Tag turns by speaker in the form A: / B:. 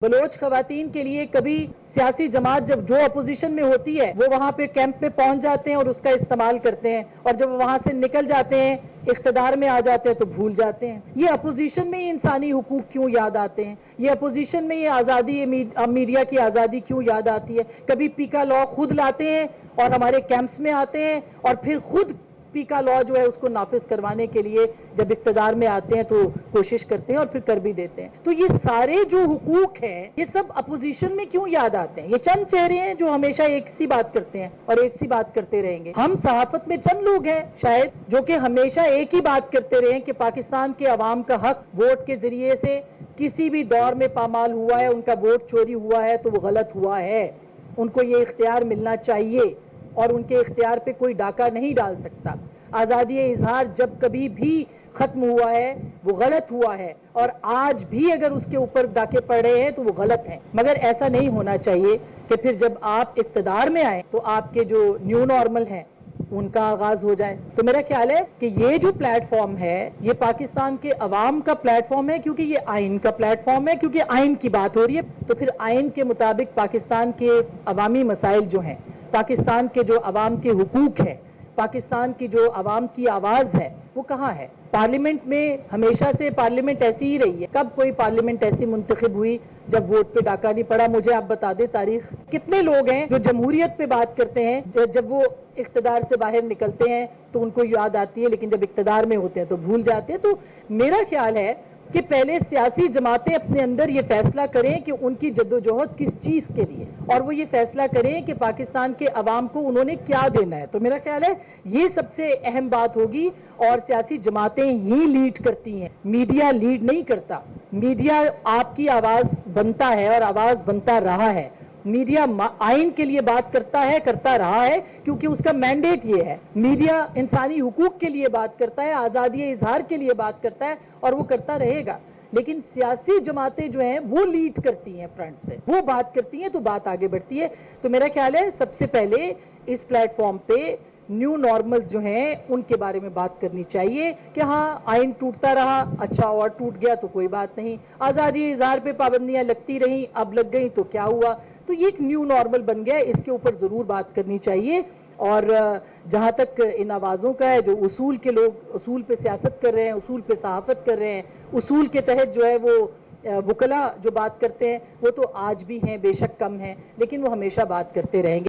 A: Bloch खवातीन के लिए कभी सियासी जमात जब जो अपोजिशन में होती है वो वहां पे कैंप पे पहुंच जाते हैं और उसका इस्तेमाल करते हैं, और जब वहां से निकल जाते हैं इख्तदार में आ जाते हैं तो भूल जाते हैं। ये अपोजिशन में ही इंसानी हुकूक क्यों याद आते हैं, ये अपोजिशन में ये आज़ादी, मीडिया की आज़ादी क्यों याद आती है। कभी पीका लॉ खुद लाते हैं और हमारे कैंप्स में आते हैं, और फिर खुद पीका लॉ जो है उसको नाफिज करवाने के लिए जब इख्तदार में आते हैं तो कोशिश करते हैं और फिर कर भी देते हैं। तो ये सारे जो हुकूक हैं ये सब अपोजिशन में क्यों याद आते हैं। ये चंद चेहरे हैं जो हमेशा एक सी बात करते हैं और एक सी बात करते रहेंगे। हम सहाफत में चंद लोग हैं शायद जो कि हमेशा एक ही बात करते रहे कि पाकिस्तान के अवाम का हक वोट के जरिए से किसी भी दौर में पामाल हुआ है, उनका वोट चोरी हुआ है तो वो गलत हुआ है, उनको ये इख्तियार मिलना चाहिए और उनके इख्तियार पे कोई डाका नहीं डाल सकता। आज़ादी इजहार जब कभी भी खत्म हुआ है वो गलत हुआ है, और आज भी अगर उसके ऊपर डाके पड़ रहे हैं तो वो गलत है। मगर ऐसा नहीं होना चाहिए कि फिर जब आप इख्तिदार में आए तो आपके जो न्यू नॉर्मल हैं उनका आगाज हो जाए। तो मेरा ख्याल है कि ये जो प्लेटफॉर्म है ये पाकिस्तान के अवाम का प्लेटफॉर्म है, क्योंकि ये आइन का प्लेटफॉर्म है, क्योंकि आइन की बात हो रही है। तो फिर आइन के मुताबिक पाकिस्तान के अवामी मसाइल जो हैं, पाकिस्तान के जो अवाम के हुकूक हैं, पाकिस्तान की जो अवाम की आवाज है वो कहाँ है। पार्लियामेंट में हमेशा से पार्लियामेंट ऐसी ही रही है। कब कोई पार्लियामेंट ऐसी मुंतखब हुई जब वोट पे डाका नहीं पड़ा। मुझे आप बता दें तारीख। कितने लोग हैं जो जमहूरियत पे बात करते हैं, जब वो इख्तिदार से बाहर निकलते हैं तो उनको याद आती है, लेकिन जब इख्तिदार में होते हैं तो भूल जाते हैं। तो मेरा ख्याल है कि पहले सियासी जमातें अपने अंदर ये फैसला करें कि उनकी जद्दोजहद किस चीज के लिए, और वो ये फैसला करें कि पाकिस्तान के अवाम को उन्होंने क्या देना है। तो मेरा ख्याल है ये सबसे अहम बात होगी, और सियासी जमातें ही लीड करती हैं, मीडिया लीड नहीं करता। मीडिया आपकी आवाज बनता है और आवाज बनता रहा है। मीडिया आइन के लिए बात करता है, करता रहा है, क्योंकि उसका मैंडेट ये है। मीडिया इंसानी हुकूक के लिए बात करता है, आज़ादी इजहार के लिए बात करता है, और वो करता रहेगा। लेकिन सियासी जमातें जो हैं वो लीड करती हैं, फ्रंट से वो बात करती हैं तो बात आगे बढ़ती है। तो मेरा ख्याल है सबसे पहले इस प्लेटफॉर्म पे न्यू नॉर्मल्स जो हैं उनके बारे में बात करनी चाहिए कि हाँ आइन टूटता रहा, अच्छा और टूट गया तो कोई बात नहीं। आज़ादी इजहार पे पाबंदियां लगती रहीं, अब लग गई तो क्या हुआ। तो ये एक न्यू नॉर्मल बन गया, इसके ऊपर जरूर बात करनी चाहिए। और जहां तक इन आवाज़ों का है, जो उसूल के लोग उसूल पे सियासत कर रहे हैं, उसूल पे सहाफत कर रहे हैं, उसूल के तहत जो है वो वकला जो बात करते हैं वो तो आज भी हैं, बेशक कम हैं, लेकिन वो हमेशा बात करते रहेंगे।